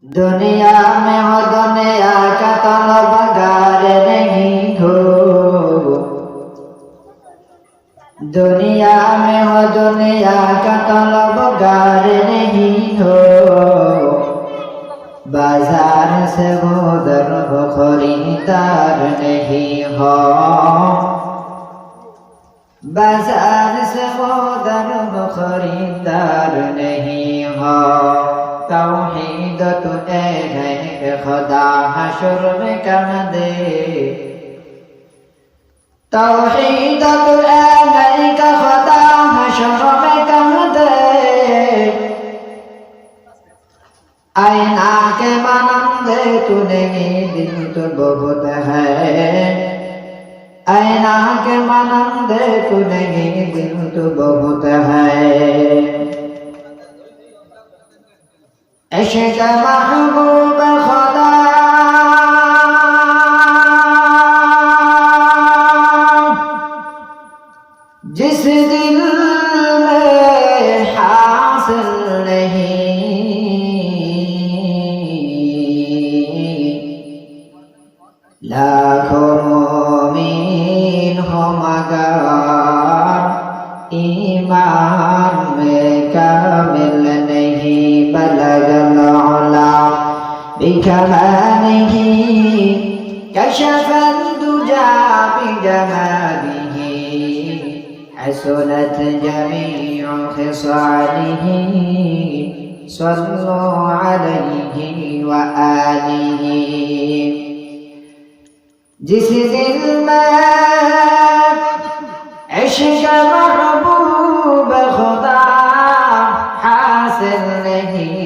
दुनिया में हो दुनिया का तलबगार नहीं हो, दुनिया में हो दुनिया का तलबगार नहीं हो, बाजार से वो दर हो खरीदार नहीं हो, बाजार से वो दर हो खरीदार नहीं हो। तौहीद तो है खुदा हशर में कर दे, तौहीद तो है खुदा हशर में कर दे। आईना के मानंदे तू नहीं दिल तो बहुत है, आईना के मानंदे तू नहीं दिल तो बहुत है। इश्क़ महबूब खुदा जिस दिल में हासिल नहीं, लाखों मोमिन हो मगर ईमान में कामिल नहीं। बलगल उला बिकमालिही कशफल दुजा बिजमालिही, हसनत जमीउ खिसालिही, सल्लु अलैहि व आलिही। जिस दिल में इश्क़ महबूब खुदा हासिल नहीं,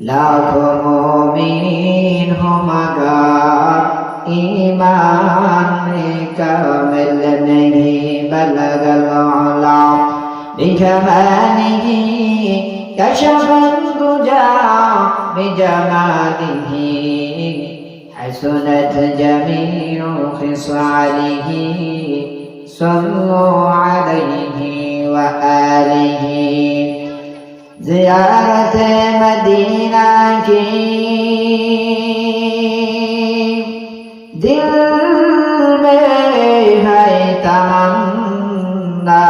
लाखों मोमिन हो मगर ईमान में कामिल नहीं। बलगल उला बिकमालिही कशफल दुजा बिजमालिही, हसनत जमीउ खिसालिही, सल्लु अलैहि व आलिही। ज़ियारत मदीना की दिल में है तमन्ना,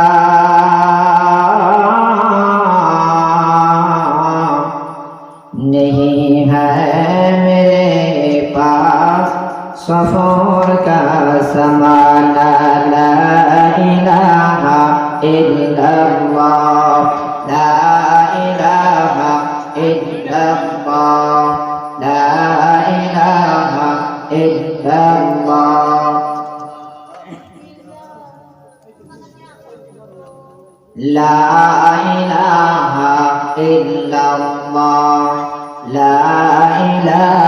नहीं है मेरे पास सफर का समाना। ला इलाहा इल्लल्लाह, ला इलाहा इल्लल्लाह, ला इलाहा इल्लल्लाह। ला इलाहा इल्लल्लाह, ला इलाहा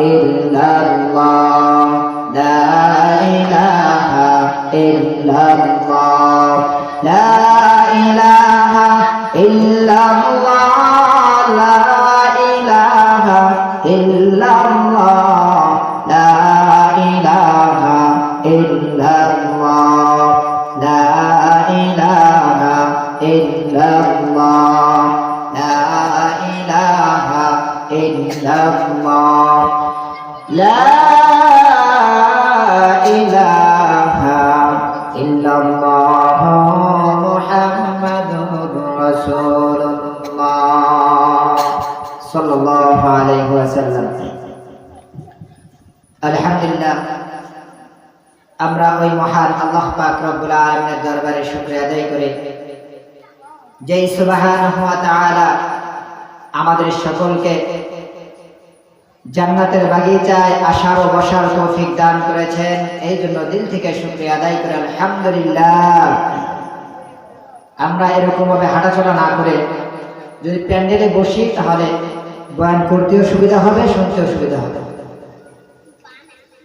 इल्लल्लाह, ला इलाहा इल्लल्लाह, ला इलाहा इल्लल्लाह, ला इलाहा इल्लल्लाह, ला इलाहा इल्लल्लाह, ला इलाहा इल्लल्लाह, ला इलाहा इल्लल्लाह, ला इलाहा इल्लल्लाह मुहम्मदुर रसूलुल्लाह सल्लल्लाहु अलैहि वसल्लम। আলহামদুলিল্লাহ, আমরা ওই মহান আল্লাহ পাক রব্বুল আলামিনের দরবারে শুকরিয়া আদায় করি যেই সুবহানাহু ওয়া তাআলা আমাদের সকলকে জান্নাতের বাগিচায় আসার ও বসার তৌফিক দান করেছেন। এই জন্য দিল থেকে শুকরিয়া আদায় করে আলহামদুলিল্লাহ। আমরা এরকম ভাবে হাঁটাচলা না করে যদি প্যান্ডেলে বসি তাহলে বয়ান করতেও সুবিধা হবে, শুনতেও সুবিধা হবে।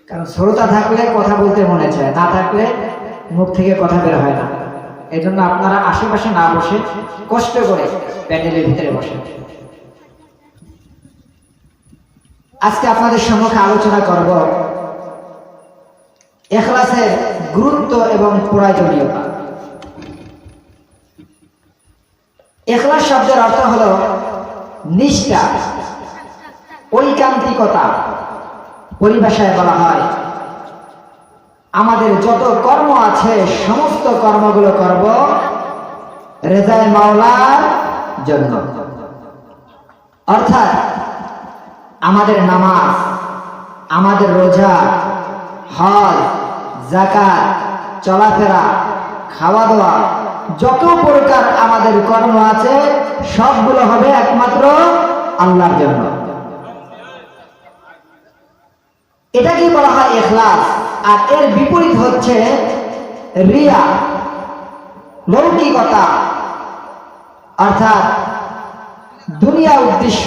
কারণ শ্রোতা থাকলে কথা বলতে মনে চায়, না থাকলে মুখ থেকে কথা বের হয় না। এই জন্য আপনারা আশেপাশে না বসে কষ্ট করে প্যান্ডেলের ভিতরে বসেন। আজকে আপনাদের সম্মুখে আলোচনা করব ইখলাসের গুরুত্ব এবং প্রয়োজনীয়তা। ইখলাস শব্দের অর্থ হলো নিষ্ঠা, ঐকান্তিকতা। পরিভাষায় বলা হয় আমাদের যত কর্ম আছে সমস্ত কর্মগুলো করব রেজায়ে মাওলার জন্য। অর্থাৎ আমাদের নামাজ, আমাদের রোজা, হজ, যাকাত, চলাফেরা, খাওয়া দাওয়া, যত প্রকার আমাদের কর্ম আছে সবগুলো হবে একমাত্র আল্লাহর জন্য। এটাকেই বলা হয় ইখলাস। আর এর বিপরীত হচ্ছে রিয়া, লৌকিকতা, অর্থাৎ দুনিয়া উদ্দেশ্য,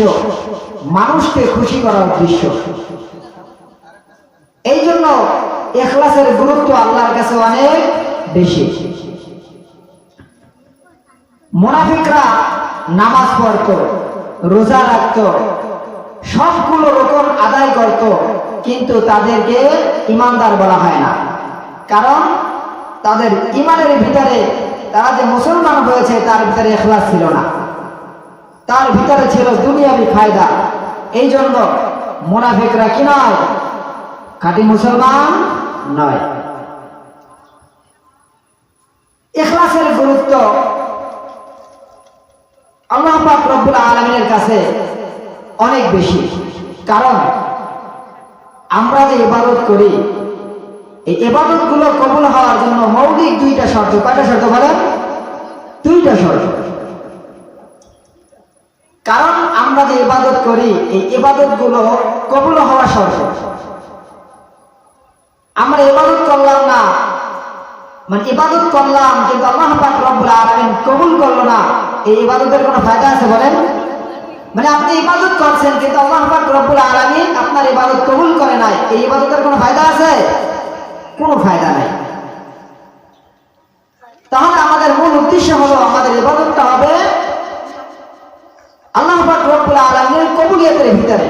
মানুষকে খুশি করার উদ্দেশ্য। এই জন্য ইখলাসের গুরুত্ব আল্লাহর কাছে অনেক বেশি। মুনাফিকরা নামাজ পড়ত, রোজা রাখত, সবগুলো রকম আদায় করত, কিন্তু তাদেরকে ইমানদার বলা হয় না। কারণ তাদের ইমানের ভিতরে, তারা যে মুসলমান হয়েছে তার ভিতরে ইখলাস ছিল না, তার ভিতরে ছিল দুনিয়াবি ফায়দা। এই জন্য মুনাফিকরা কি নয়, খাঁটি মুসলমান নয়। ইখলাসের গুরুত্ব আল্লাহ পাক রব্বুল আলামিনের কাছে অনেক বেশি। কারণ আমরা যে ইবাদত করি, এই ইবাদত গুলো কবুল হওয়ার জন্য মৌলিক দুইটা শর্ত। কয়টা শর্ত বলেন? দুইটা শর্ত। কারণ আমরা যে ইবাদত করি এই ইবাদত গুলো কবুল হওয়া শর্ত। আমরা ইবাদত করলাম না, মানে ইবাদত করলাম কিন্তু আল্লাহ পাক রব্বুল আলামিন কবুল করলো না, এই ইবাদতের কোনো ফায়দা আছে বলেন? মানে আপনি ইবাদত করছেন কিন্তু আল্লাহ পাক রব্বুল আলামিন আপনার ইবাদত কবুল করে নাই, এই ইবাদতের কোনো ফায়দা আছে? কোনো ফায়দা নাই। তাহলে আমাদের মূল উদ্দেশ্য হলো আমাদের ইবাদতটা হবে আল্লাহ পাক রব্বুল আলামিনের কবুলিয়তের ভিতরে।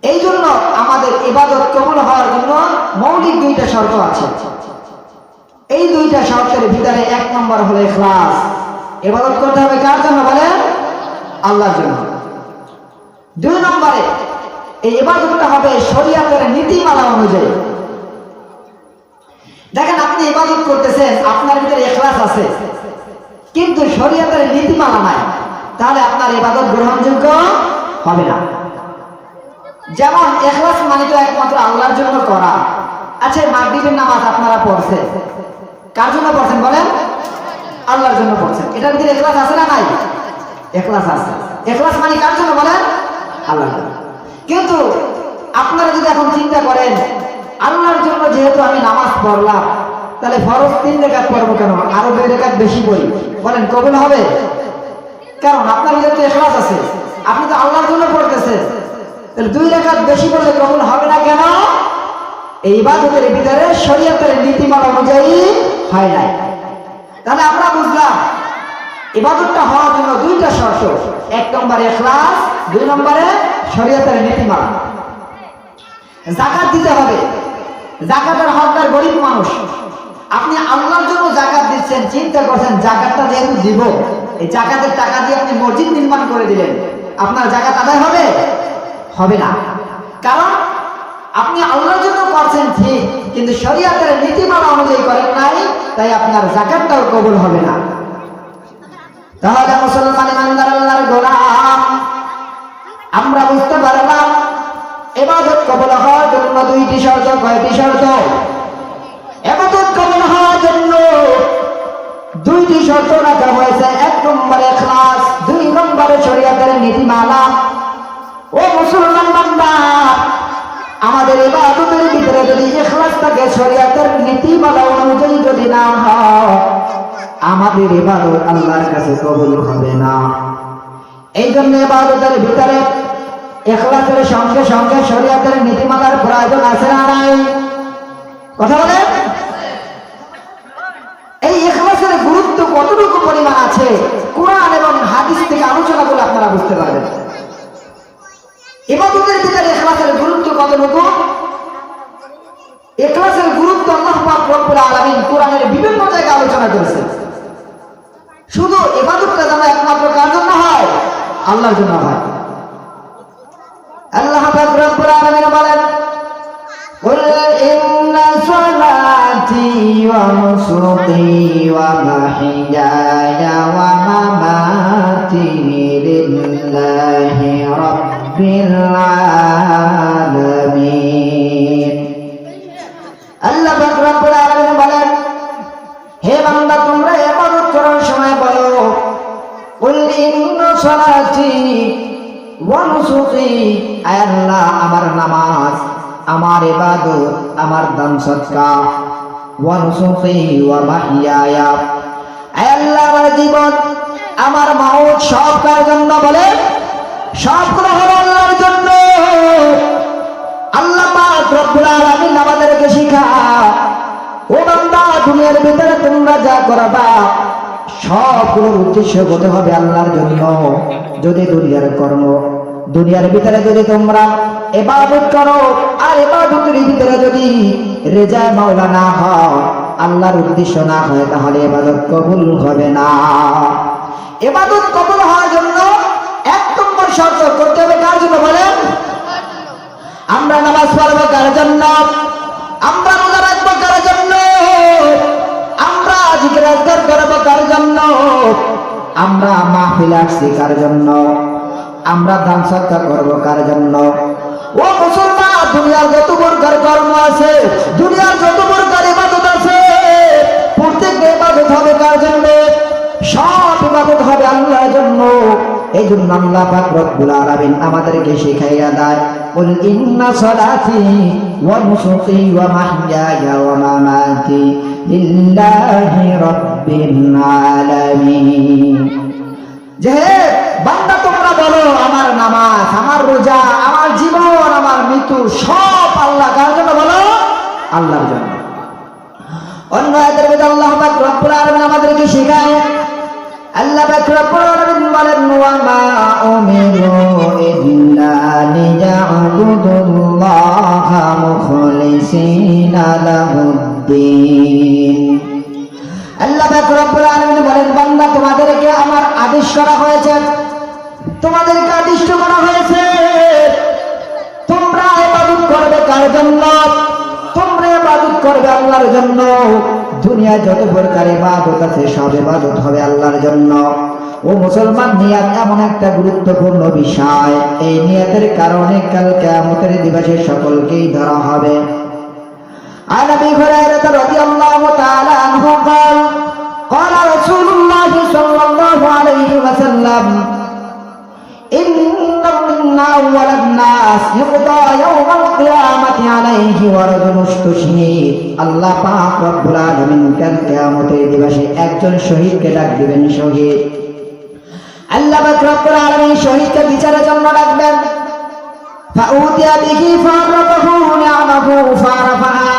এই জন্য আমাদের ইবাদত কবুল হওয়ার জন্য মৌলিক দুইটা শর্ত আছে। এই দুইটা শর্তের ভিতরে এক নম্বর হলো ইখলাস। ইবাদত করতে হবে কার জন্য বলেন? আল্লাহর জন্য। দুই নম্বরে এই ইবাদতটা হবে শরীয়তের নীতিমালা অনুযায়ী। দেখেন আপনি ইবাদত করতেছেন, আপনার ভিতরে ইখলাস আছে কিন্তু শরীয়তের নীতিমালা নাই, তাহলে আপনার ইবাদত গ্রহণযোগ্য হবে না। যেমন ইখলাস মানে তো একমাত্র আল্লাহর জন্য করা। আচ্ছা মাগরিবের নামাজ আপনারা পড়ছেন, কার জন্য পড়ছেন বলেন? আল্লাহর জন্য পড়ছেন। এটার ভিতরে ইখলাস আছে না নাই? ইখলাস আছে। ইখলাস মানে কার জন্য বলেন? আল্লাহর জন্য। কিন্তু আপনারা যদি এখন চিন্তা করেন আল্লাহর জন্য যেহেতু আমি নামাজ পড়লাম, তাহলে ফরজ 3 রাকাত পড়বো কেন, আরো 2 রাকাত বেশি পড়ি, বলেন কবুল হবে? কারণ আপনার ভিতরে তো ইখলাস আছে, আপনি তো আল্লাহর জন্য পড়তেছেন, তাহলে 2 রাকাত বেশি পড়লে কবুল হবে না কেন? এই ইবাদতের ভিতরে শরীয়তের নীতিমালা অনুযায়ী হয় নাই। তাহলে আমরা বুঝলাম ইবাদতটা হওয়ার জন্য দুইটা শর্ত। এক নম্বরে ইখলাস, 2 নম্বরে শরীয়তের নীতিমালা। যাকাত দিতে হবে। যাকাতের হকদার গরিব মানুষ। আপনি আল্লাহর জন্য যাকাত দিচ্ছেন, চিন্তা করছেন যাকাতটা যেহেতু দিব, এই যাকাতের টাকা দিয়ে আপনি মসজিদ নির্মাণ করে দিলেন, আপনার যাকাত আদায় হবে? হবে না। কারণ আপনি আল্লাহর জন্য করছেন ঠিক, কিন্তু শরীয়তের নীতিমালা অনুযায়ী করেন নাই, তাই আপনার যাকাতটাও কবুল হবে না। তাহলে মুসলমান ইমানদার আল্লাহর গোলাম, আমরা বুঝতে পারলাম ইবাদত কবুল হওয়ার জন্য 2টি শর্ত। কয়টি শর্ত? ইবাদত কবুল হওয়ার জন্য 2টি শর্ত রাখা হয়েছে। 1 নম্বরে ইখলাস, 2 নম্বরে শরীয়তের নীতিমালা। ও মুসলমান বান্দা, আমাদের ইবাদতের ভিতরে যদি ইখলাস থাকে, শরীয়তের নীতিমালা অনুযায়ী যদি না হয়, আমাদের ইবাদত আল্লাহর কাছে কবুল হবে না। এই জন্য ইবাদতের ভিতরে ইখলাসের সঙ্গে সঙ্গে শরীয়তের নীতিমালার প্রয়োজন আছে না নাই? কথা বলেন। এই ইখলাসের গুরুত্ব কতটুকু পরিমাণ আছে কোরআন এবং হাদিস থেকে আলোচনা করে আপনারা বুঝতে পারবেন। ইবাদতের ভিতরে ইখলাসের গুরুত্ব কতটুকু? ইখলাসের গুরুত্ব আল্লাহ পাক রব্বুল আলামিন কোরআনের বিভিন্ন জায়গায় আলোচনা করেছেন। শুধু ইবাদতটা যেন একমাত্র কার জন্য হয়? আল্লাহর জন্য হয়। আল্লাহ পাক রব্বুল আলামিন বলেন, কুল ইন্না সালাতি ওয়া নুসুকি ওয়া মাহইয়ায়া ওয়া মামাতি লিল্লাহি রাব্বিল আলামিন। আল্লাহ পাক রব্বুল আলামিন বলেন, হে বান্দা তোমরা ইবাদত করার সময় বলো, কুল ইন্না সালাতি ওয়া নুসুকি, আয় আল্লাহ আমার নামাজ, আমার ইবাদত, আমার দান সদকা, ওয়া নুসুকি ওয়া মাহইয়ায়া, আয় আল্লাহ আমার জীবন, আমার মাউত সব কার জন্য বলে? সবগুলো হলো আল্লাহর জন্য। আল্লাহ পাক রব্বুল আলামিন আমাদেরকে শিখায়, ও বান্দা দুনিয়ার ভিতরে তোমরা যা করবা সবগুলোর উদ্দেশ্য হতে হবে আল্লাহর জন্য। যদি দুনিয়ার কর্ম, দুনিয়ার ভিতরে যদি তোমরা ইবাদত করো আর ইবাদতের ভিতরে যদি রেজায়ে মাওলা না হয়, আল্লাহর উদ্দেশ্য না হয়, তাহলে ইবাদত কবুল হবে না। ইবাদত কবুল হওয়ার জন্য এক নম্বর শর্ত করতে হবে কার জন্য বলেন? আমরা নামাজ পড়বো কার জন্য? আমরা রোজা রাখবো কার জন্য? আমরা জিকির আজকার করবো কার জন্য? আমরা মাহফিল আসছি কার জন্য? আমরা দান সদকা করবো কার জন্য? ও মুসলমান, দুনিয়ার যত প্রকার কর্ম আছে, দুনিয়ার যত প্রকার ইবাদত আছে, প্রত্যেকটা ইবাদত হবে কার জন্য? সব ইবাদত হবে আল্লাহর জন্য। এই জন্য আল্লাহ পাক রব্বুল আলামিন আমাদেরকে শিখাইয়া দেয়, কুল ইন্না সালাতি ওয়া নুসুকি ওয়া মাহইয়ায়া ওয়া মামাতি লিল্লাহি রাব্বিল আলামিন। যে বান্দা তোমরা বলো আমার নামাজ, আমার রোজা, আমার জীবন, আমার মৃত্যু সব আল্লাহ কার জন্য বলো? আল্লাহর জন্য। অন্য আয়াতের মধ্যে আল্লাহ পাক রব্বুল আলামিন আমাদেরকে শেখায়, আল্লাহ পাক রব্বুল আলামিন বলেন, ওয়া মা উমিরু ইল্লা লিয়া'বুদুল্লাহা মুখলিসিনা লাহুদ্দিন। আল্লাহ পাক রব্বুল আলামিন বলেন, বান্দা তোমাদেরকে আমার আদেশ করা হয়েছে, তোমাদেরকে আদিষ্ট করা হয়েছে, তোমরা ইবাদত করবে কার জন্য? তোমরা ইবাদত করবে আল্লাহর জন্য। দুনিয়ায় যত প্রকার ইবাদত আছে সব ইবাদত হবে আল্লাহর জন্য। ও মুসলমান, নিয়ত এমন একটা গুরুত্বপূর্ণ বিষয়, এই নিয়তের কারণে কাল কিয়ামতের দিবসে সকলকেই ধরা হবে। عن ابي هريره رضي الله تعالى عنه قال قال رسول الله صلى الله عليه وسلم ان اول الناس يقضى يوم القيامه عليه ورجل استشهد। আল্লাহ পাক রব্বুল আলামিন কাল কিয়ামতের দিবসে একজন শহীদকে ডাক দিবেন। শহীদ, আল্লাহ পাক রব্বুল আলামিন শহীদকে বিচারের জন্য ডাকবেন। ফাউতিয়া বিহি ফারাফাহু নি'মাহু ফারাফাহা।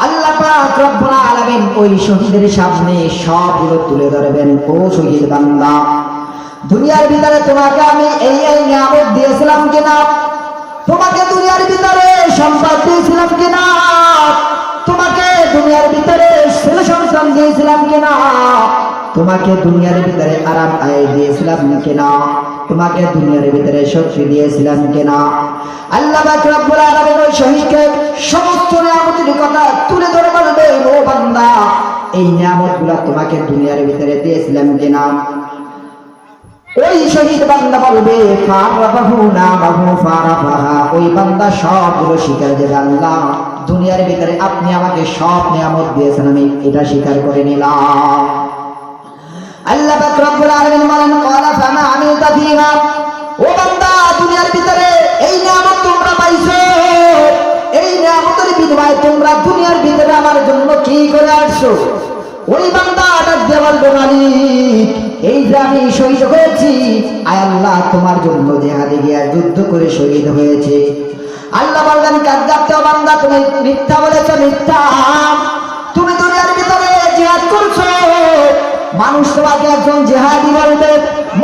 আল্লাহ পাক রব্বুল আলামিন ওই শহীদের সামনে সবগুলো তুলে ধরবেন। ও শহীদ বান্দা, দুনিয়ার ভিতরে তোমাকে আমি এই এই নিয়ামত দিয়েছিলাম কিনা? তোমাকে দুনিয়ার ভিতরে সম্পদ দিয়েছিলাম কিনা? তোমাকে দুনিয়ার ভিতরে ছেলে সন্তান দিয়েছিলাম কিনা? তোমাকে দুনিয়ার ভিতরে আরাম আয় দিয়েছিলাম কিনা? তোমাকে দুনিয়ার ভিতরে শক্তি দিয়েছিলাম কিনা? আল্লাহ পাক রব্বুল আলামিন ওই শহীদকে সমস্ত নিয়ামতের কথা তুলে ধরে বলবে, ও বান্দা, এই নিয়ামতগুলো তোমাকে দুনিয়ার ভিতরে দিয়েছিলাম কিনা? ওই শহীদ বান্দা বলবে, ফারাফাহু নামাহু ফারাফাহা। ওই বান্দা সবগুলো স্বীকার দেবে, আল্লাহ দুনিয়ার ভিতরে আপনি আমাকে সব নিয়ামত দিয়েছেন, আমি এটা স্বীকার করে নিলাম। আল্লাহ পাক রব্বুল আলামিন বলেন, ক্বালা ফামা আমিলতা ফীহা। ও বান্দা, দুনিয়ার ভিতরে এই নিয়ামত তোমরা পাইছো, এই নিয়ামতের বিনিময়ে তোমরা দুনিয়ার ভিতরে আমার জন্য কি করে আসছো? ওই বান্দা ডাক দিয়ে বলবে, মালিক, এই যে আমি শহীদ হয়েছি, আয় আল্লাহ তোমার জন্য জিহাদে গিয়ে যুদ্ধ করে শহীদ হয়েছে। আল্লাহ বললেন, কাযযাবতা বান্দা, তুমি মিথ্যা বলেছো, মিথ্যা। তুমি দুনিয়ার ভিতরে জিহাদ করছো, মানুষ তোমাকে একজন জিহাদি বলবে,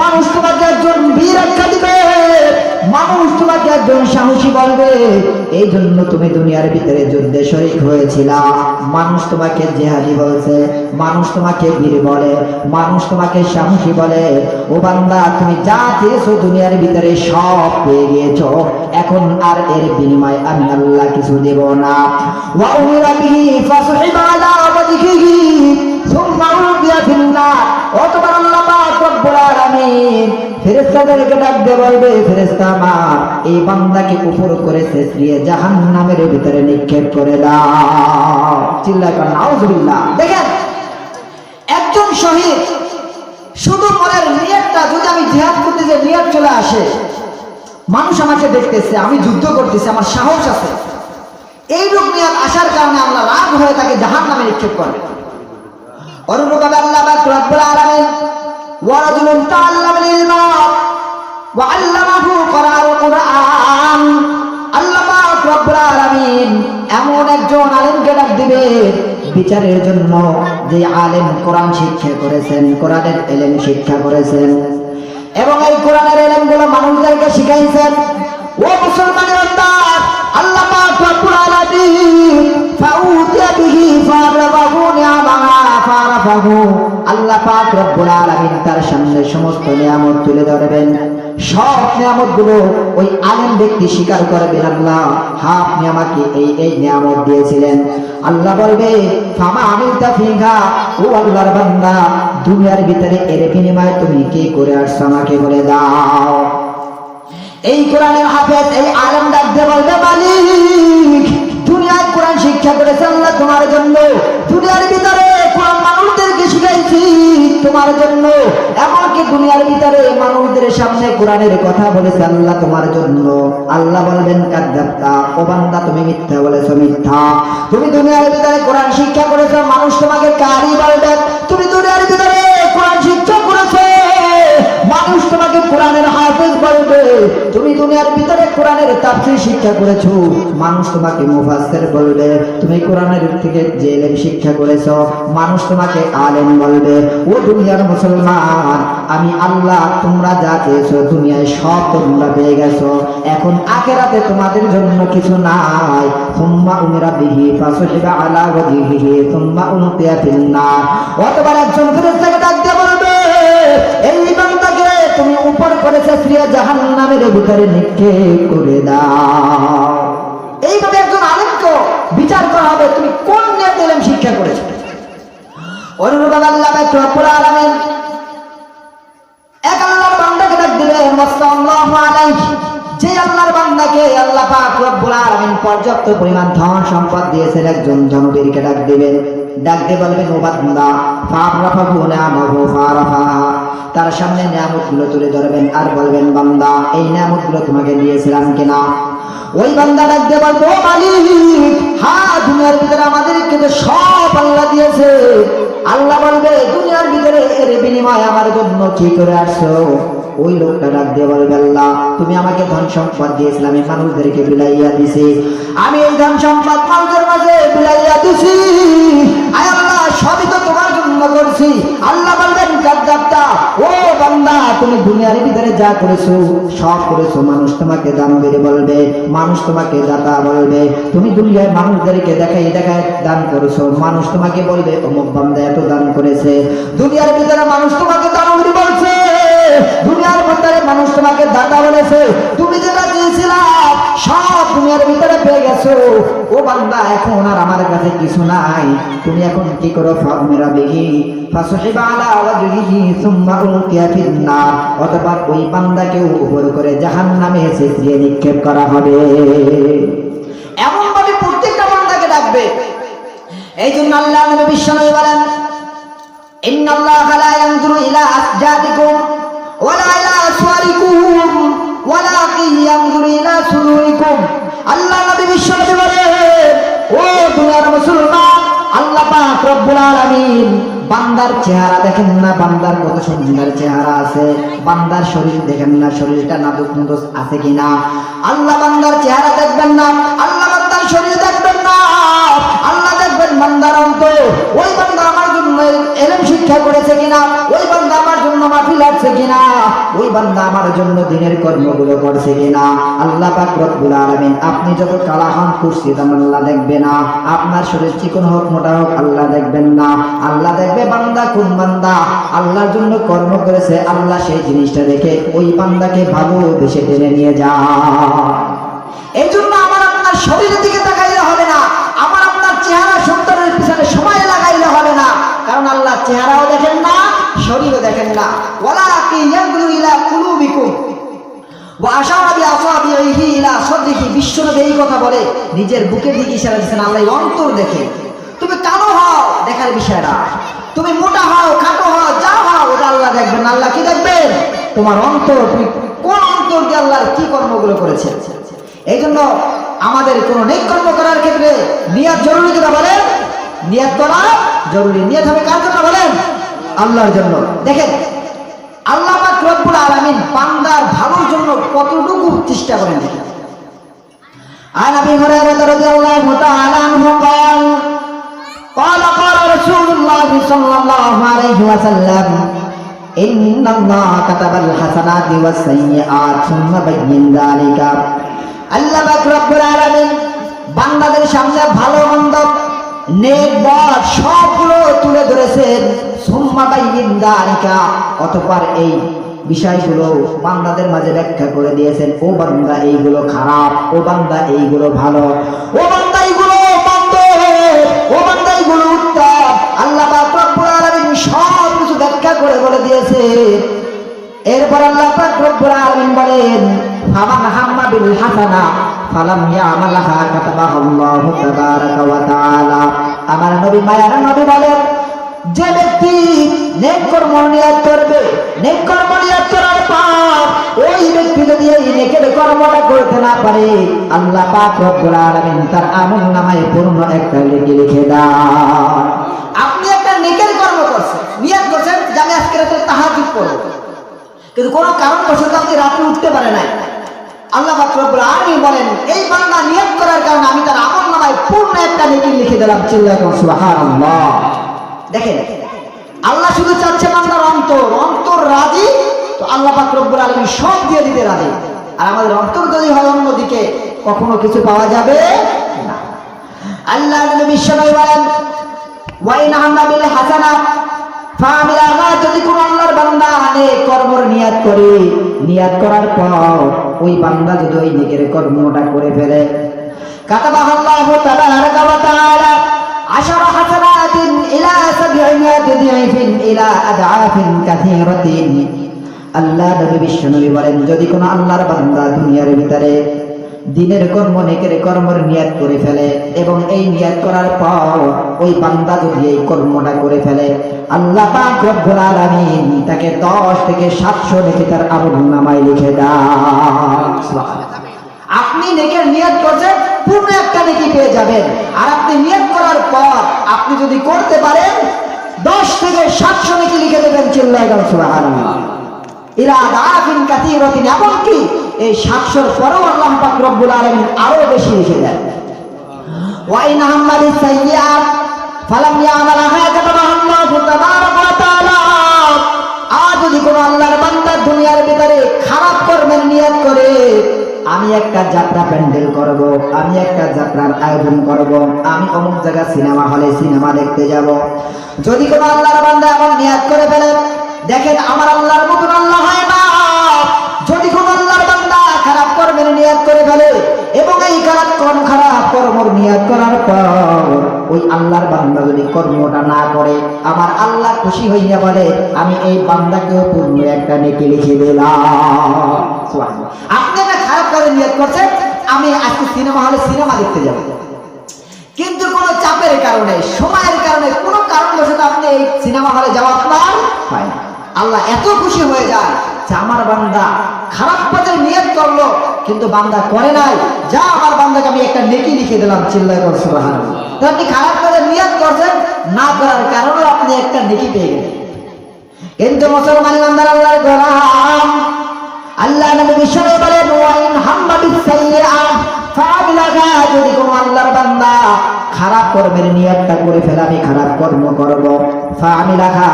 মানুষ তোমাকে একজন বীর আখ্যা দিবে, মানুষ তোমাকে একজন সাহসী বলবে, এই জন্য তুমি দুনিয়ার ভিতরে যুদ্ধে শরীক হয়েছিলা। মানুষ তোমাকে জিহাদি বলছে, মানুষ তোমাকে বীর বলে, মানুষ তোমাকে সাহসী বলে। ও বান্দা, তুমি যা চেয়েছো দুনিয়ার ভিতরে সব পেয়ে গিয়েছো, এখন আর এর বিনিময় আমি আল্লাহ কিছু দেব না। ওয়া উমিরা বিহি ফাসহিবা আলা ওয়াজহিহি সুম্মা উলকিয়া ফিন্নার। ও তোমার আল্লাহ পাক রব্বুল আলামিন ফেরেশতাদেরকে ডাক দিয়ে বলবে, ফেরেশতা আমার এই বান্দাকে উপর করে ছেঁচড়িয়ে জাহান্নামের ভিতরে নিক্ষেপ করে দাও। চিল্লায় করেন নাউজুবিল্লাহ। দেখেন, একজন শহীদ শুধু মনের নিয়তটা যদি আমি জিহাদ করতে যে নিয়ত চলে আসে, মানুষ আমাকে দেখতেছে, আমি যুদ্ধ করতেছি, আমার সাহস আছে, এই রূপ নিয়ত আসার কারণে আল্লাহ রাগ হয়ে তাকে জাহান্নামে নিক্ষেপ করবে। অনুরূপভাবে আল্লাহ পাক রব্বুল আলামিন ওয়ারাজুলুন তাআল্লামাল ইলমা ওয়া আল্লামাহু ক্বরাআল কুরআন, আল্লাহ পাক রব্বুল আলামিন এমন একজন আলেমকে ডাক দিবে বিচারের জন্য, যে আলেম কোরআন শিক্ষা করেছেন, কোরআনের ইলম শিক্ষা করেছেন এবং এই কোরআনের ইলমগুলো মানুষদেরকে শিখাইছেন। ও মুসলমানের উম্মাত, আল্লাহ পাক রব্বুল আলামিন ফাউতিয়া বিহি ফারাবাহু নিআমা ফারাফাহু, আল্লাহ পাক রব্বুল আলামিন তার সামনে সমস্ত নিয়ামত তুলে ধরবেন। সব নিয়ামতগুলো ওই আলেম ব্যক্তি স্বীকার করবেন, আল্লাহ হ্যাঁ আপনি আমাকে এই নিয়ামত দিয়েছিলেন। আল্লাহ বলবে ফামা আমিলতা ফিহা, ও আল্লাহর বান্দা দুনিয়ার ভিতরে এর বিনিময়ে তুমি কি করে আসছো আমাকে বলে দাও। এই কোরআনের হাফেজ এই আলেম ডাক দিয়ে বলবে, মালিক দুনিয়ায় কোরআন শিক্ষা করেছে আল্লাহ তোমার জন্য, দুনিয়ার ভিতরে কোরআন মানুষদেরকে শিখাইছি তোমার জন্য, এমনকি দুনিয়ার ভিতরে মানুষদের সামনে কোরআনের কথা বলেছে আল্লাহ তোমার জন্য। আল্লাহ বলবেন কাযযাবতা, ও বান্দা তুমি মিথ্যা বলেছো, মিথ্যা। তুমি দুনিয়ার ভিতরে কোরআন শিক্ষা করেছো, মানুষ তোমাকে কারি বলবে। তুমি দুনিয়ার ভিতরে কোরআন শিক্ষা করেছো, মানুষ তোমাকে কোরআনের হাফেজ বলবে। তুমি দুনিয়ার ভিতরে কোরআনের তাফসীর শিক্ষা করেছো, মানুষ তোমাকে মুফাসসির বলবে। তুমি কোরআনের থেকে যে ইলম শিক্ষা করেছো, মানুষ তোমাকে আলেম বলবে। ও দুনিয়ার মুসলমান, আমি আল্লাহ তোমরা যা চেয়েছো দুনিয়ায় সব তোমরা পেয়ে গেছো, এখন আখিরাতে তোমাদের জন্য কিছু নাই। সুম্মা উমিরা বিহি ফাসহিবা আলা ওয়াজহিহি সুম্মা উলকিয়া ফিন্নার। অতঃপর একজন ফেরেশতাকে ডাক দিয়ে বলবে, এই বান্দাকে তুমি উপর করে ছেঁচড়িয়ে জাহান্নামের ভিতরে নিক্ষেপ করে দাও। এইভাবে একজন আলেমকে বিচার করা হবে, তুমি কোন নিয়তে ইলম শিক্ষা করেছো। অনুরূপভাবে আল্লাহ পাক রব্বুল আলামিন এক আল্লাহর বান্দাকে ডাক দিবেন, ওয়াসাল্লাহু আলাইহি, যে আল্লাহর বান্দাকে আল্লাহ পাক রব্বুল আলামিন পর্যাপ্ত পরিমাণ ধন সম্পদ দিয়েছেন, একজন জনবীরকে ডাক দিবেন, ডাক দিয়ে বলবেন, ও বান্দা ফারাফাহু নিআমাহু ফারাফাহা, তার সামনে নিয়ামতগুলো তুলে ধরবেন আর বলবেন, বান্দা এই নিয়ামতগুলো তোমাকে দিয়েছিলাম কিনা। ওই বান্দা ডাক দিয়ে বলবে, ও মালিক হ্যাঁ দুনিয়ার ভিতরে আমাদেরকে তো সব আল্লাহ দিয়েছে। আল্লাহ বলবে, দুনিয়ার ভিতরে এর বিনিময় আমার জন্য কি করে আসছো। ওই লোকটা ডাক দিয়ে বলবে, আল্লাহ তুমি আমাকে ধন সম্পদ দিয়েছিলে, আমি মানুষদেরকে বিলাইয়া দিছি, আমি এই ধন সম্পদ মানুষের মাঝে বিলাইয়া দিছি, আয় আল্লাহ সবই তো তোমার জন্য করছি। আল্লাহ বলবেন, কাযযাবতা, ও বান্দা তুমি দুনিয়ার ভিতরে যা করেছো সব করেছো, মানুষ তোমাকে দানবীর বলবে, মানুষ তোমাকে দাতা বলবে। তুমি দুনিয়ায় মানুষদেরকে দেখাই দেখায় দান করেছো, মানুষ তোমাকে বলবে অমুক বান্দা এত দান করেছে। দুনিয়ার ভিতরে মানুষ তোমাকে দানবীর বলছে, দুনিয়ার ভিতরে মানুষ তোমাকে দাতা বলেছে, তুমি যেটা চেয়েছিলা সব দুনিয়ার ভিতরে পেয়ে গেছো। ও বান্দা এখন আর আমার কাছে কিছু নাই, তুমি এখন কি করো, ফামিরা বিহি ফাসহিবা আলা ওয়াজহিহি সুম্মা উলকিয়া ফিন্নার, অতঃপর ওই বান্দাকেও উপর করে জাহান্নামে ছেঁচড়িয়ে নিক্ষেপ করা হবে। এমন ভাবে প্রত্যেকটা বান্দাকে ডাকবে। এই জন্য আল্লাহ নবী বিশ্বনবী বলেন, ইন্নাল্লাহা লা ইয়ানজুরু ইলা আসজাদিকুম ওয়ালা ইলা আসওয়ারিকুম ওয়ালাকিন ইয়ানজুরু ইলা সুদুরিকুম। আল্লাহ নবী বিশ্বনবী বলেন, ও দুনিয়ার মুসলমান, আল্লাহ পাক রব্বুল আলামিন বান্দার চেহারা দেখেন না, বান্দার কত সুন্দর চেহারা আছে, বান্দার শরীর দেখেন না, শরীরটা নাদুস নুদুস আছে কিনা। আল্লাহ বান্দার চেহারা দেখবেন না, আল্লাহ বান্দার শরীর দেখবেন না, আল্লাহ দেখবেন বান্দার অন্তর। ওই বান্দা আমার জন্য ইলম শিক্ষা করেছে কিনা, ওই বান্দা আমার জন্য মাহফিল আছে কিনা, ওই বান্দা আমার জন্য দিনের কর্মগুলো করছে কিনা। আল্লাহ পাক রব্বুল আলামিন আপনি যত কালা হন কুরসি আল্লাহ দেখবে না, আপনার শরীর চিকন হোক মোটা হোক আল্লাহ দেখবেন না। আল্লাহ দেখবে বান্দা কোন বান্দা আল্লাহর জন্য কর্ম করেছে। আল্লাহ সেই জিনিসটা দেখে ওই বান্দাকে ভালোবেসে টেনে নিয়ে যায়। এই জন্য আমার আপনার শরীরের দিকে তাকাইলে হবে না, আমার আপনার চেহারা সুন্দরের পিছনে সময় লাগাইলে হবে না, কারণ আল্লাহ চেহারাও দেখেন না, শরীরও দেখেন না। ওয়ালাকিন ইয়ানজুরু ইলা কুলুবিকুম ওয়া আশারা বিআসাবিহি ইলা সাদরিহি। বিশ্বনবী এই কথা বলে, নিজের বুকের দিকে ইশারা দিয়েছেন। আল্লাহ অন্তর দেখে। তুমি কালো হও দেখার বিষয় না, তুমি মোটা হও খাটো হও যা হও ওটা আল্লাহ দেখবেন। আল্লাহ কি দেখবেন? তোমার অন্তর, তুমি কোন অন্তর দিয়ে আল্লাহর কি কর্মগুলো করেছে। এই জন্য আমাদের কোন নেক কর্ম করার ক্ষেত্রে নিয়ত জরুরি কিনা বলেন? নিয়ত করা জরুরি। নিয়ত হবে কার জন্য বলেন? আল্লাহর জন্য। দেখেন আল্লাহ পাক রব্বুল আলামিন বান্দার ভালোর জন্য কতটুকু চেষ্টা করেন দেখেন। আন আবি হুরায়রা রাদিয়াল্লাহু তাআলা আনহু قال قال رسول الله صلى الله عليه وسلم إن الله كتب الحسنات والسيئات ثم بين ذلك। আল্লাহ পাক রব্বুল আলামিন বান্দাদের সামনে ভালো মন্দ নেক বদ সবগুলো তুলে ধরেছেন। সুম্মা বাইয়িন যালিকা, অতঃপর এই বিষয়গুলো বান্দাদের মাঝে ব্যাখ্যা করে দিয়েছেন। ও বান্দা এইগুলো খারাপ, ও বান্দা এইগুলো ভালো, ও বান্দা এইগুলো মন্দ, ও বান্দা এইগুলো উত্তম। আল্লাহ পাক রব্বুল আলামিন সব কিছু ব্যাখ্যা করে বলে দিয়েছে। এরপর আল্লাহ পাক রব্বুল আলামিন বলেন ফামান হাম্মা বিল হাসানা ফালাম ইয়ামালহা কাতাবাহুল্লাহু তাবারাকা ওয়া তাআলা। আমার নবী মায়ার নবী বলেন, যে ব্যক্তি নেক কর্ম নিয়ত করবে, নেক কর্ম নিয়ত করার পর ওই ব্যক্তি যদি এই নেকের কর্মটা করতে না পারে, আল্লাহ পাক রব্বুল আলামিন তার আমলনামায় পূর্ণ একটা নেকি লিখে দেন। আপনি একটা নেকের কর্ম করছেন, নিয়ত করছেন যে আমি আজকে রাতে তাহাজ্জুদ পড়ব, কিন্তু কোনো কারণবশত আপনি রাতে উঠতে পারে নাই। আল্লাহ পাক রব্বুল আলামিন বলেন এই বান্দা নিয়ত করার কারণে আমি তার আমলনামায় পূর্ণ একটা নেকি লিখে দিলাম। চিল্লায় বলুন সুবহানাল্লাহ। দেখেন আল্লাহ শুধু চাচ্ছে বান্দার অন্তর, অন্তর রাজি তো আল্লাহ পাক রব্বুল আলামিন সব দিয়ে দিতে রাজি। আর আমাদের অন্তর যদি হয় অন্যদিকে, কখনো কিছু পাওয়া যাবে না। আল্লাহ নবী সাল্লাল্লাহু আলাইহি ওয়াসাল্লাম ওয়াইন হাম্মা বিল হাসানা ফাআমিলাহা, যদি কোন আল্লাহর বান্দা নেক কর্মের নিয়ত করে, নিয়ত করার পর ওই বান্দা যদি ওই নেকের কর্মটা করে ফেলে, কাতাবাহুল্লাহু তাবারাকা ওয়া তাআলা আশারা হাসানাতিন ইলা সাবঈমিয়াতি দিআফিন ইলা আদআফিন কাসীরাতিন। আল্লাহ নবী বিশ্বনবী বলেন, যদি কোনো আল্লাহর বান্দা দুনিয়ার ভিতরে দিনের কর্ম নেকের কর্মের নিয়ত করে ফেলে এবং এই নিয়ত করার পর ওই বান্দা যদি এই কর্মটা করে ফেলে, আল্লাহ পাক রব্বুল আলামিন তাকে 10 থেকে 700 নেকি তার আমলনামায় লিখে দেন। আপনি নেকের নিয়ত করছেন, পূর্ণ একটা নেকি পেয়ে যাবেন। আর আপনি নিয়ত করার পর আপনি যদি করতে পারেন 10 থেকে 700 নেকি লিখে দেবেন। চিল্লায় বলুন সুবহানাল্লাহ। ইলা আদাফিন কাসীরাতিন, এমনকি এই 700-র পরেও আল্লাহ পাক রব্বুল আলামিন আরো বেশি লিখে দেন। ওয়া ইন হাম্মা বিস সাইয়্যাত ফালাম ইয়ামালহা কাতাবাহুল্লাহু তাবারাকা ওয়া তাআলা। আর যদি কোনো আল্লাহর বান্দা দুনিয়ার ভিতরে খারাপ কর্মের নিয়ত করে, আমি একটা যাত্রা প্যান্ডেল করব, আমি একটা যাত্রার আয়োজন করব, আমি অমুক জায়গা সিনেমা হলে সিনেমা দেখতে যাব, যদি কোনো আল্লাহর বান্দা এমন নিয়ত করে ফেলে, দেখেন আমার আল্লাহর মতন আল্লাহ হয় না। যদি কোনো আল্লাহর বান্দা খারাপ কর্মের নিয়ত করে ফেলে এবং এই খারাপ কর্মের নিয়ত করার পর ওই আল্লাহর বান্দা যদি কর্মটা না করে, আমার আল্লাহ খুশি হইয়া বলে আমি এই বান্দাকেও পূর্ণ একটা নেকি লিখে দিলাম। সুবহানাল্লাহ। আপনি একটা খারাপ কাজে নিয়ত করছেন, আমি আজকে সিনেমা হলে সিনেমা দেখতে যাব, কিন্তু কোনো চাপের কারণে, সময়ের কারণে, কোনো কারণবশত আপনি এই সিনেমা হলে যাওয়া আপনার হয় না। আল্লাহ এত খুশি হয়ে যায় যে আমার বান্দা খারাপ কাজের নিয়ত করলো কিন্তু বান্দা করে নাই, যা আমার বান্দাকে আমি একটা নেকি লিখে দিলাম। চিল্লায় বলুন সুবহানাল্লাহ। তো আপনি খারাপ কাজের নিয়ত করছেন, না করার কারণে আপনি একটা নেকি পেয়ে গেলেন। কিন্তু মুসলমান ইমানদার আল্লাহর গোলাম, আল্লাহ নবী বিশ্বনবী বলেন ওয়া ইন হাম্মা বিস সাইয়্যাত ফাআমিলাহা, যদি কোনো আল্লাহর বান্দা খারাপ কর্মের নিয়তটা করে ফেলে আমি খারাপ কর্ম করব, ফাআমিলাহা,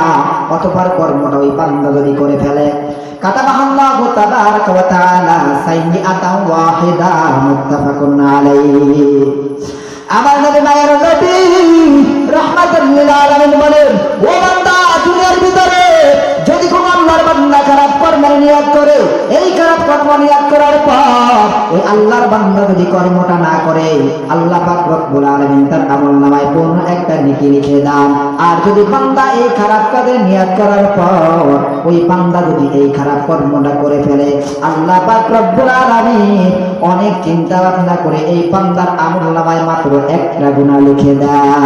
অতঃপর কর্মটা ওই বান্দা যদি করে ফেলে, কাতাবাহাল্লাহু তাবারাকা ওয়া তাআলা সাইয়্যাতান ওয়াহিদা, মুত্তাফাকুন আলাইহি। আমার নবী মায়ের নবী রাহমাতুল লিল আলামিন বলেন, ও বান্দা, দুনিয়ার ভিতরে যদি কোন আল্লাহর বান্দা খারাপ কর্মের নিয়ত করে, এই খারাপ কর্ম নিয়ত করার পর ওই আল্লাহর বান্দা যদি কর্মটা না করে, আল্লাহ পাক রব্বুল আলামিন তার আমলনামায় পূর্ণ একটা নেকি লিখে দেন। আর যদি বান্দা এই খারাপ কাজের নিয়ত করার পর ওই বান্দা যদি এই খারাপ কর্মটা করে ফেলে, আল্লাহ পাক রব্বুল আলামিন অনেক চিন্তা ভাবনা করে এই বান্দার আমলনামায় মাত্র একটা গুনাহ লিখে দেন।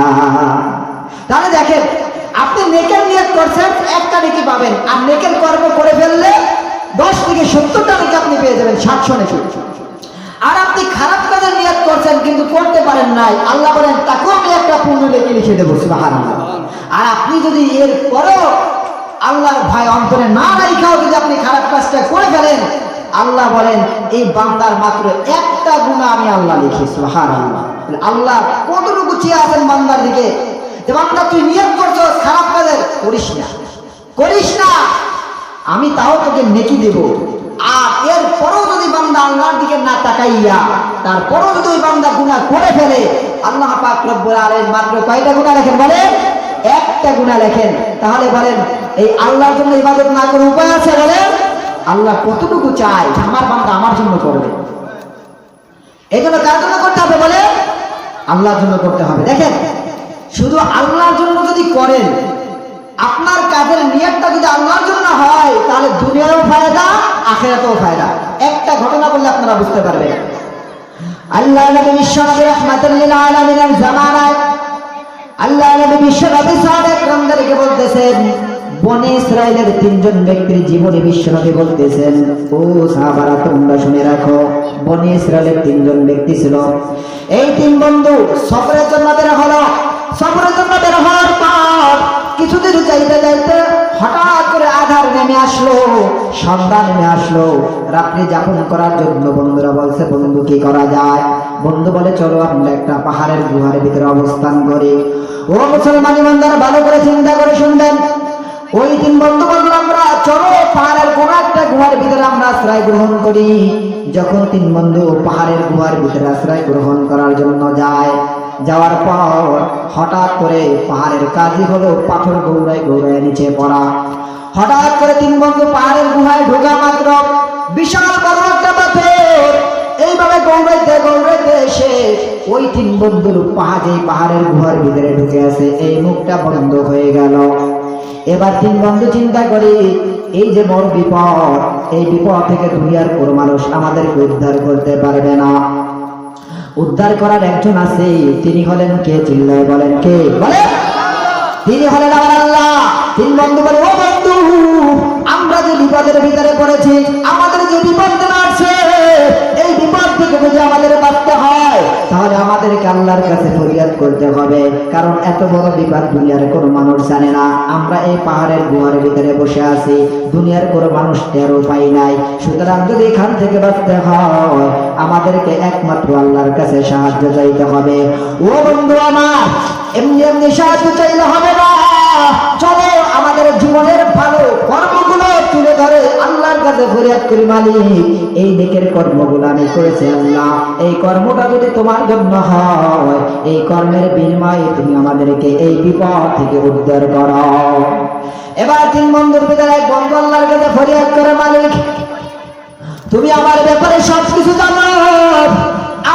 তাহলে দেখেন, আপনি নেকের নিয়ত করছেন, একটা নেকি পাবেন, আর নেকের কর্ম করে ফেললে 10 থেকে 70টা নেকি আপনি পেয়ে যাবেন, 700 নেকি। আর আপনি খারাপ কাজের নিয়ত করছেন কিন্তু করতে পারেন নাই, আল্লাহ বলেন তাকেও আমি একটা পূর্ণ নেকি লিখে দেবো, সুবহানাল্লাহ। আর আপনি যদি এর পরেও আল্লাহর ভয় অন্তরে না রাখাও যদি আপনি খারাপ কাজটা করে ফেলেন, আল্লাহ বলেন এই বান্দার মাত্র একটা গুনাহ আমি আল্লাহ লিখি, সুবহানাল্লাহ। আল্লাহ কতটুকু চেয়ে আছেন বান্দার দিকে, যে বান্দা তুই নিয়ত করছো খারাপ কাজের, করিস না, আমি তাও তোকে নেকি দেব। আর এর পরেও যদি বান্দা আল্লাহর দিকে না তাকাইয়া তারপরেও যদি ওই বান্দা গুনাহ করে ফেলে, আল্লাহ পাক রব্বুল আলামিন মাত্র কয়টা গুনাহ লেখেন বলেন? একটা গুনাহ লেখেন। তাহলে বলেন এই আল্লাহর জন্য ইবাদত না করে উপায় আছে? বলেন আল্লাহ কতটুকু চায় আমার বান্দা আমার জন্য করবে। এই জন্য কার জন্য করতে হবে? বলে আল্লাহর জন্য করতে হবে। দেখেন, শুধু আল্লাহর জন্য যদি করেন, আপনার কাজের নিয়তটা যদি আল্লাহর জন্য হয়, তাহলে দুনিয়ারও ফায়দা, আখিরাতেও ফায়দা। একটা ঘটনা বললে আপনারা বুঝতে পারবেন। আল্লাহ নবী বিশ্বনবী রাহমাতুল লিল আলামিনের জামানায় আল্লাহ নবী বিশ্বনবী সাহাবায়ে কেরামদেরকে বলতেছেন, বনি ইসরাইলের 3 জন ব্যক্তির জীবনী বিশ্বনবী বলতেছেন, ও সাহাবারা তোমরা শুনে রাখো, বনি ইসরাইলের 3 জন ব্যক্তি ছিল। এই 3 বন্ধু সফরের জন্য বের হলো। সফরের জন্য বের হওয়ার পর কিছুদিন যাইতে যাইতে হঠাৎ করে আধার নেমে আসলো, সন্ধ্যা নেমে আসলো। রাত্রি যাপন করার জন্য বন্ধুরা বলছে, বন্ধু কি করা যায়? বন্ধু বলে, চলো আমরা একটা পাহাড়ের গুহার ভিতরে অবস্থান করি। ও মুসলমান ইমানদার, ভালো করে চিন্তা করে শুনবেন। ওই 3 বন্ধু বলল, আমরা চলো পাহাড়ের কোন একটা গুহার ভিতরে আমরা আশ্রয় গ্রহণ করি। যখন 3 বন্ধু পাহাড়ের গুহার ভিতরে আশ্রয় গ্রহণ করার জন্য যায়, যাওয়ার পর হঠাৎ করে পাহাড়ের কাজই হলো পাথর গৌড়ায় গৌড়ায় নিচে পড়া। হঠাৎ করে 3 বন্ধু পাহাড়ের গুহায় ঢোকা মাত্র বিশাল বড় একটা পাথর এইভাবে গৌড়াইতে গৌড়াইতে এসে ওই 3 বন্ধুর পাহাড়ের গুহার ভিতরে ঢুকে আছে, এই মুখটা বন্ধ হয়ে গেল। এবার 3 বন্ধু চিন্তা করে, এই যে বড় বিপদ, এই বিপদ থেকে দুনিয়ার কোনো মানুষ আমাদেরকে উদ্ধার করতে পারবে না। উদ্ধার করার একজন আছে, তিনি হলেন কে? চিল্লায় বলেন কে? বলে তিনি হলেন আমার আল্লাহ। 3 বন্ধু বলে, ও বন্ধু, আমরা যে বিপদের ভিতরে পড়েছি, আমাদের যে বিপদ আসছে, এই বিপদ থেকে যদি আমাদের বাঁচতে হয়, তাহলে আমাদেরকে আল্লাহর কাছে ফরিয়াদ করতে হবে। কারণ এত বড় বিপদ দুনিয়ার কোনো মানুষ জানে না। আমরা এই পাহাড়ের গুহার ভিতরে বসে আছি, দুনিয়ার কোনো মানুষ টেরও পাই নাই। সুতরাং যদি এখান থেকে বাঁচতে হয়, আমাদেরকে একমাত্র আল্লাহর কাছে সাহায্য চাইতে হবে। ও বন্ধু আমার, এমনি এমনি সাহায্য চাইলে হবে না। চলো আমাদের জীবনের ভালো কর্মগুলো তুলে ধরে আল্লাহর কাছে ফরিয়াদ করি, মালিক এই নেকের কর্মগুলো আমি করেছি আল্লাহ, এই কর্মটা যদি তোমার জন্য হয়, এই কর্মের বিনিময়ে তুমি আমাদেরকে এই বিপদ থেকে উদ্ধার করো। এবার 3 বন্ধুর ভিতরে এক বন্ধু আল্লাহর কাছে ফরিয়াদ করে, মালিক তুমি আমার ব্যাপারে সবকিছু জানো।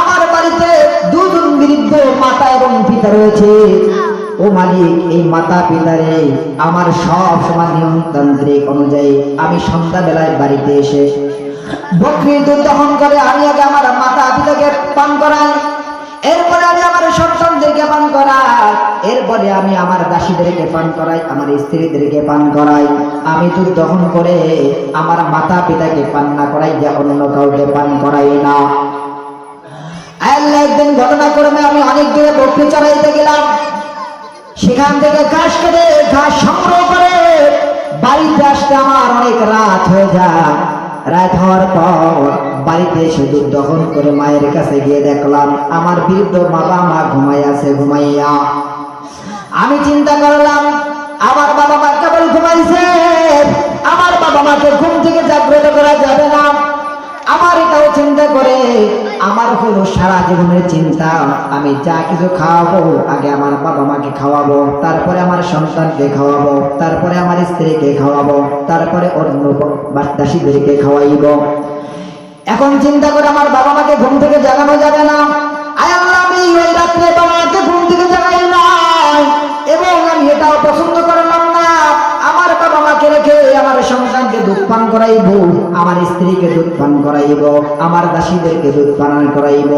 আমার বাড়িতে 2 জন বৃদ্ধ মাতা এবং পিতা রয়েছে। ও মালিক, এই মাতা পিতারে আমার সব সময় নিয়মতান্ত্রিক অনুযায়ী আমি সন্ধ্যাবেলায় বাড়িতে এসে বকরির দুধ দহন করে আমি আগে আমার মাতা পিতাকে পান করাই, এরপরে আমি আমার সন্তানদেরকে পান করাই, এরপরে আমি আমার দাসীদেরকে পান করাই, আমার স্ত্রীদেরকে পান করাই। আমি দুধ দহন করে আমার মাতা পিতাকে পান না করাই, যে অন্য কাউকে পান করাই না। একদিন ঘটনাক্রমে আমি অনেক দূরে বকরি চড়াইতে গেলাম। সেখান থেকে ঘাস কেটে ঘাস সংগ্রহ করে বাড়িতে আসতে আমার অনেক রাত হয়ে যায়। রাত হওয়ার পর বাড়িতে এসে দুধ দহন করে মায়ের কাছে গিয়ে দেখলাম আমার বৃদ্ধ বাবা মা ঘুমাইয়া। আমি চিন্তা করলাম আমার বাবা মা কেবল ঘুমাইছে, আমার বাবা মাকে ঘুম থেকে জাগ্রত করা যাবে না। আমার এটাও চিন্তা করে আমার হলো সারা জীবনের চিন্তা, আমি যা কিছু খাওয়াবো আগে আমার বাবা মাকে খাওয়াবো, তারপরে আমার সন্তানকে খাওয়াবো, তারপরে আমার স্ত্রীকে খাওয়াবো, তারপরে অন্য দাসীদেরকে খাওয়াইব। এখন চিন্তা করে আমার বাবা মাকে ঘুম থেকে জাগানো যাবে না। আয় আল্লাহ, আমি ওই রাত্রে বাবা মাকে ঘুম থেকে জাগাই নাই, এবং আমি এটাও পছন্দ করলাম না আমার বাবা মাকে রেখে আমার সন্তানকে দুধ পান করাইব, আমার স্ত্রীকে দুধ পান করাইব, আমার দাসীদেরকে দুধ পান করাইব,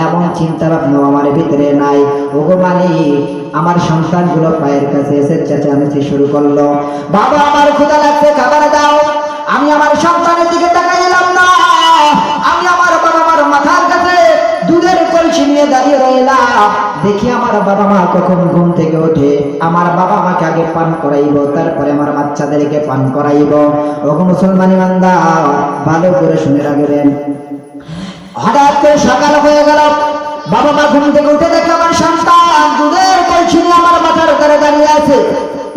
এমন চিন্তা ভাবনা আমার ভিতরে নাই। ওগো মালিক, আমার সন্তানগুলো পায়ের কাছে এসে চেঁচামেচি শুরু করলো, বাবা আমার ক্ষুধা লাগছে, খাবার দাও। আমি আমার সন্তানের দিকে তাকাইলাম না, আমি আমার বাবা মার মাথার কাছে দুধের কলসি নিয়ে দাঁড়িয়ে রইলাম। দেখি আমার বাবা মা কখন ঘুম থেকে ওঠে, আমার বাবা মাকে আগে পান করাইব, তারপরে আমার বাচ্চাদেরকে পান করাইব। ওগো মুসলমানি বান্দা, ভালো করে শুনে রাখবেন। হঠাৎ করে সকাল হয়ে গেল, বাবা মা ঘুম থেকে উঠে দেখে আমার সন্তান দুধের কলসি নিয়ে আমার মাথার উপরে দাঁড়িয়ে আছে।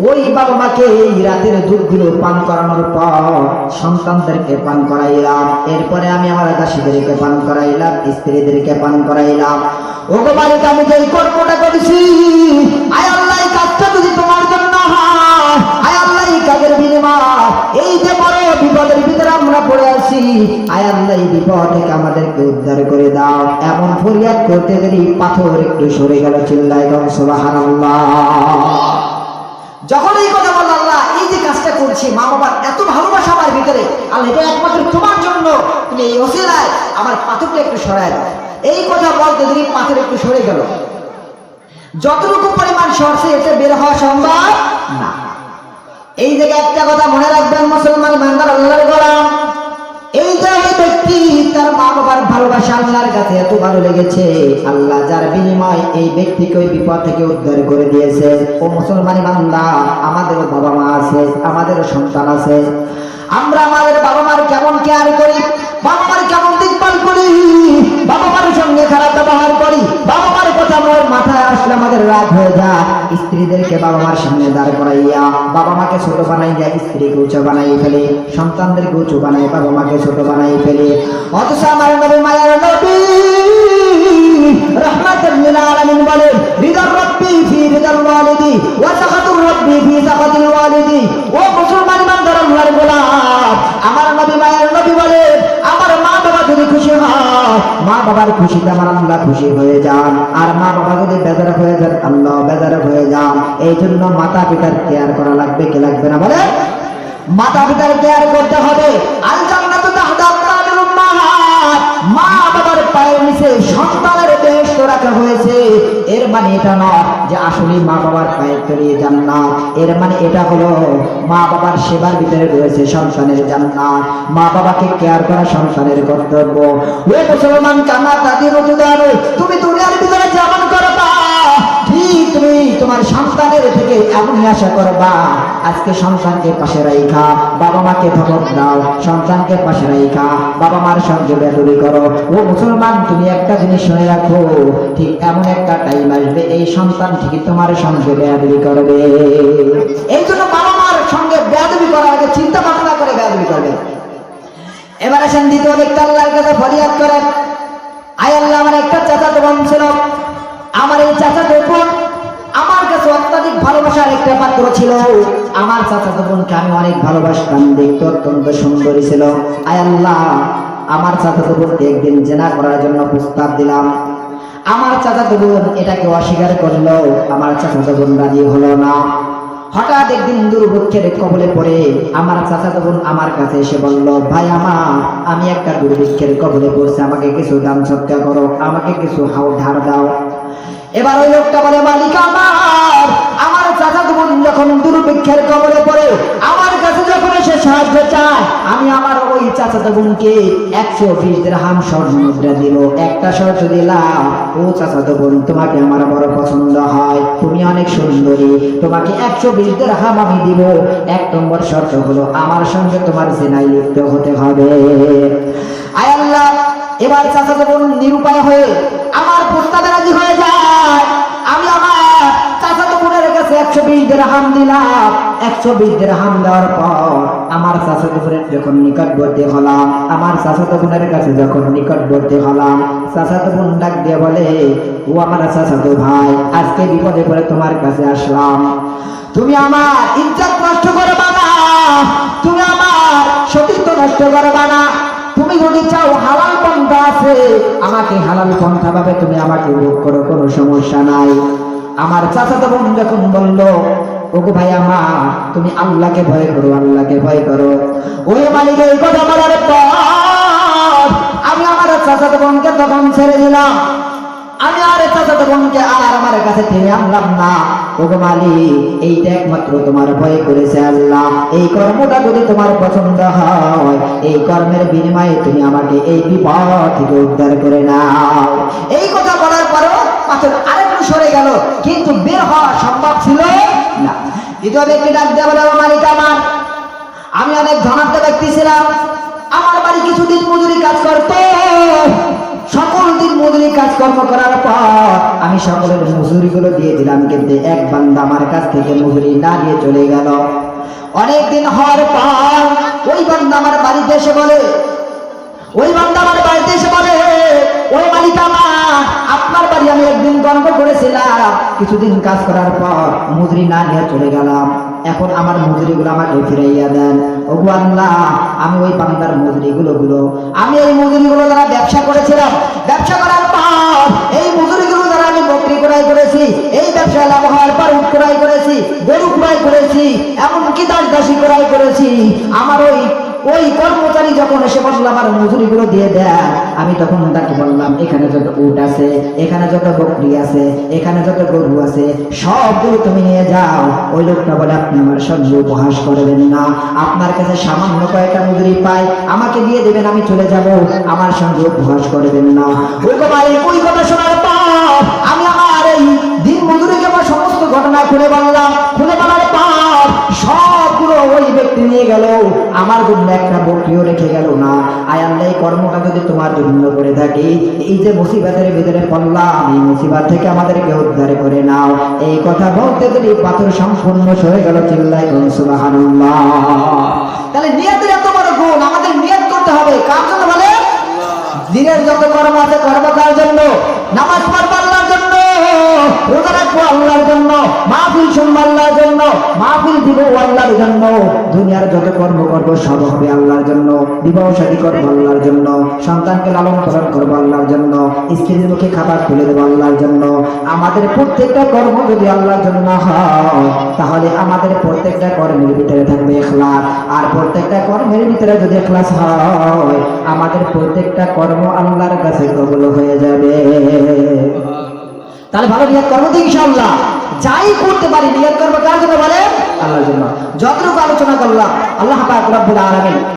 ওই বাবা মাকে এই রাতের দুধগুলো পান করানোর পর সন্তানদেরকে পান করাইলাম, এরপরে আমি আমার দাসীদেরকে পান করাইলাম, স্ত্রীদেরকে পান করাইলাম। ওগো মালিক, আমি যে এই কর্মটা করেছি, আয় আল্লাহ, এই কাজটা যদি তোমার জন্য হয়, আয় আল্লাহ, এই কাজের বিনিময় এই যে বড় বিপদের ভিতরে আমরা পড়ে আছি, আয় আল্লাহ, এই বিপদ থেকে আমাদেরকে উদ্ধার করে দাও। এমন ফরিয়াদ করতে দেরি পাথর একটু সরে গেল। চিল্লায় সুবহানাল্লাহ। যখন এই কথা বলল, আল্লাহ, এই যে কাজটা করছি, মা বাবার এত ভালোবাসা আমার ভিতরে, আল্লাহ, এটা একমাত্র তোমার জন্য, তুমি এই ওসিলায় আমার পাথরটা একটু সরায় দাও। এই কথা বলতে দেরি পাথর একটু সরে গেল। যতটুকু পরিমাণ সরছে এতে বের হওয়া সম্ভব না। এই জায়গায় একটা কথা মনে রাখবেন মুসলমান বান্দার, আল্লাহর গোলাম, এই যে ব্যক্তি তার মা বাবার ভালোবাসা আল্লাহর কাছে এত ভালো লেগেছে, আল্লাহ যার বিনিময় এই ব্যক্তিকে ওই বিপদ থেকে উদ্ধার করে দিয়েছে। ও মুসলমানি বান্দা, আমাদেরও বাবা মা আছে, আমাদেরও সন্তান আছে। আমরা আমাদের বাবা মার কেমন কেয়ার করি, বাবা মার কেমন দেখভাল করি, বাবা মার সঙ্গে খারাপ ব্যবহার করি, বাবা মার কথা আমার মাথায় আসলে আমাদের রাগ হয়ে যায়। স্ত্রীদেরকে বাবা মার সামনে দাঁড় করাইয়া বাবা মাকে ছোট বানাইয়া স্ত্রীকে উঁচু বানাই ফেলে, সন্তানদেরকে উঁচু বানাই বাবা মাকে ছোট বানাই ফেলে। অথচ আমার নবী মায়ের নবী রাহমাতুল লিল আলামিন বলেন, রিদার রাব্বি ফি রিদাল ওয়ালিদি ওয়া সাখাতুর রাব্বি ফি সাখাতিল ওয়ালিদি। ও মুসলমান বান্দার আল্লাহর গোলাম, আমার নবী মায়ের নবী বলেন, আমার মা বাবা যদি খুশি হয়, মা বাবার খুশিতে আমার আল্লাহ খুশি হয়ে যান, আর মা বাবা যদি বেজার হয়ে যান, আল্লাহ বেজার হয়ে যান। এই জন্য মাতা পিতার কেয়ার করা লাগবে কি লাগবে না বলে? মাতা পিতার কেয়ার করতে হবে। আল জান্নাতু তাহতা আকদামিল উম্মাহাত, মা বাবার পায়ের নিচে সন্তানের বেহেশত রাখা হয়েছে। এর মানে এটা নয় যে আসলে মা বাবার পায়ের তলিয়ে জান্নাত, এর মানে এটা হলো মা বাবার সেবার ভিতরে রয়েছে সন্তানের জান্নাত। মা বাবাকে কেয়ার করা সন্তানের কর্তব্য। ওই মুসলমান কানা তাদের উদাহরণ, তুমি দুনিয়ার ভিতরে যেমন করবা, ঠিক তুমি তোমার সন্তানের থেকে এমনই আশা করবা। আজকে সন্তানকে পাশে রাখা, বাবা মাকে ধমক দাও, সন্তানকে পাশে রাখা বাবা মার সঙ্গে বেদবি করো। ও মুসলমান, তুমি একটা জিনিস শুনে রাখো, ঠিক এমন একটা টাইম আসবে এই সন্তান ঠিকই তোমার সঙ্গে বেদবি করবে। এই জন্য বাবা মার সঙ্গে বেদবি করার আগে চিন্তা ভাবনা করে বেদবি করবে। এবার আসেন দ্বিতীয় ব্যক্তি আল্লাহর কাছে ফরিয়াদ করেন, আয় আল্লাহ, আমার একটা চাচাতো বোন ছিল, আমার এই চাচাতো বোন আমার কাছে অত্যাধিক ভালোবাসার একটা পাত্র ছিল। আমার চাচাতো বোনকে আমি অনেক ভালোবাসতাম, দেখতে অত্যন্ত সুন্দরী ছিল। আয় আল্লাহ, আমার চাচাতো বোনকে একদিন জেনা করার জন্য প্রস্তাব দিলাম। আমার চাচাতো বোন এটাকে অস্বীকার করলো, আমার চাচাতো বোন রাজি হলো না। হঠাৎ একদিন দুর্ভিক্ষের কবলে পড়ে আমার চাচাতো বোন আমার কাছে এসে বলল, ভাই আমার, আমি একটা দুর্ভিক্ষের কবলে পড়ছি, আমাকে কিছু দান সৎকা করো, আমাকে কিছু ধার দাও। এবার ওই লোকটা বলে, মালিক আমার চাচাতো বোন যখন দুর্ভিক্ষের কবলে পড়ে আমার কাছে যখন এসে সাহায্য চায়, আমি আমার ওই চাচাতো বোনকে 120 দিরহাম স্বর্ণ মুদ্রা দিব। একটা শর্ত দিলাম, ও চাচাতো বোন, তোমাকে আমার বড় পছন্দ হয়, তুমি অনেক সুন্দরী, তোমাকে 120 দিরহাম আমি দিব। 1 নম্বর শর্ত হলো আমার সঙ্গে তোমার জিনায় লিপ্ত হতে হবে। আয় আল্লাহ, এবার চাচাতো বোন নিরুপায় হয়ে আমার প্রস্তাবে রাজি হয়ে যায়। আমি আমার চাচাতো বোনের কাছে 120 দিরহাম দিলাম। 120 দিরহাম দেওয়ার পর আমার চাচাতো বোনের যখন নিকটবর্তী হলাম, আমার চাচাতো বোনের কাছে যখন নিকটবর্তী হলাম, চাচাতো বোন ডাক দিয়ে বলে, ও আমার চাচাতো ভাই, আজকে বিপদে পড়ে তোমার কাছে আসলাম। তুমি আমার ইজ্জত নষ্ট করবা না, তুমি আমার সতীত্ব নষ্ট করবা না। তুমি যদি চাও হালাল পন্থা আছে, আমাকে হালাল পন্থা ভাবে তুমি আমাকে ভোগ করো, কোনো সমস্যা নাই। আমার চাচাতো বোন যখন বলল, ওগো ভাই আমার, তুমি আল্লাহকে ভয় করো, আল্লাহকে ভয় করো। ওই মালিক এই কথা বলার পর আমি আমার চাচাতো বোনকে তখন ছেড়ে দিলাম। আমি আর চাচাতো বোনকে আর আমার কাছে টেনে আনলাম না। ওগো মালিক, এইটা একমাত্র তোমার ভয় করেছে আল্লাহ। এই কর্মটা যদি তোমার পছন্দ হয়, এই কর্মের বিনিময়ে তুমি আমাকে এই বিপদ থেকে উদ্ধার করে নাও। এই কথা বলার পরও পাথর আরেকটু সরে গেল, কিন্তু বের হওয়া সম্ভব ছিল না। দ্বিতীয় ব্যক্তি ডাক দিয়ে বলে, মালিক আমার, আমি অনেক ধনাঢ্য ব্যক্তি ছিলাম। আমার বাড়ি কিছুদিন মজুরি কাজ করতো। সকল দিন মজুরি কাজকর্ম করার পর আমি সকলের মজুরিগুলো দিয়ে দিলাম, কিন্তু এক বান্দা আমার কাছ থেকে মজুরি না দিয়ে চলে গেল। অনেকদিন হওয়ার পর ওই বান্দা আমার বাড়িতে এসে বলে, ওই মালিক আমার, আপনার বাড়ি আমি একদিন গর্ব করেছিলাম, কিছুদিন কাজ করার পর মজুরি না নিয়ে চলে গেলাম। এখন আমার মজুরিগুলো আমাকে ফিরাইয়া দেন। ওগো আল্লাহ, আমি ওই বান্দার মজুরিগুলো আমি এই মজুরিগুলো দ্বারা ব্যবসা করেছিলাম। ব্যবসা করার পর এই মজুরিগুলো দ্বারা আমি বকরি ক্রয় করেছি, এই ব্যবসায় লাভ হওয়ার পর উট ক্রয় করেছি, গরু ক্রয় করেছি, এমনকি দাসী ক্রয় করেছি। আমার ওই কর্মচারী যখন এসে বলল আমার মজুরিগুলো দিয়ে দেয়, আমি তখন তাকে বললাম, এখানে যত উট আছে, এখানে যত বকরি আছে, এখানে যত গরু আছে, সবগুলো তুমি নিয়ে যাও। ওই লোকটা বলে, আপনি আমার সঙ্গে উপহাস করবেন না, আপনার কাছে সামান্য কয়েকটা মজুরি পাই, আমাকে দিয়ে দেবেন, আমি চলে যাব, আমার সঙ্গে উপহাস করবেন না। ওই কথা শোনার পর আমি আমার এই দিন মজুরিকে আমার সমস্ত ঘটনা খুলে বললাম। খুলে বলার পর সবগুলো ওই ব্যক্তি নিয়ে গেল, আমার জন্য একটা বকরিও রেখে গেল না। আয় আল্লাহ, এই কর্মটা যদি তোমার জন্য করে থাকি, এই যে মুসিবতের ভিতরে পড়লাম, এই মুসিবত থেকে আমাদেরকে উদ্ধার করে নাও। এই কথা বলতে যদি পাথর সম্পূর্ণ সরে গেল। চিল্লায় বলুন সুবহানাল্লাহ। তাহলে নিয়তের এত বড় গুণ, আমাদের নিয়ত করতে হবে কার জন্য বলে? দিনের যত কর্ম আছে, কর্ম কার জন্য? নামাজ পড়বো আল্লাহর জন্য, রোজা রাখবো আল্লাহর জন্য, মাহফিল শুনবো আল্লাহর জন্য, মাহফিল দিব আল্লাহর জন্য, দুনিয়ার যত কর্ম করবো সব হবে আল্লাহর জন্য, বিবাহ শাদী করবো আল্লাহর জন্য, সন্তানকে লালন পালন করবো আল্লাহর জন্য, স্ত্রীর মুখে খাবার তুলে দেবো আল্লাহর জন্য। আমাদের প্রত্যেকটা কর্ম যদি আল্লাহর জন্য হয়, তাহলে আমাদের প্রত্যেকটা কর্মের ভিতরে থাকবে ইখলাস। আর প্রত্যেকটা কর্মের ভিতরে যদি ইখলাস হয়, আমাদের প্রত্যেকটা কর্ম আল্লাহর কাছে কবুল হয়ে যাবে। তাহলে ভালো নিয়ত করবো তো ইনশাআল্লাহ। যাই করতে পারি নিয়ত করবো কার জন্য বলে? আল্লাহর জন্য। যতটুকু আলোচনা করলাম, আল্লাহ পাক রব্বুল আলামিন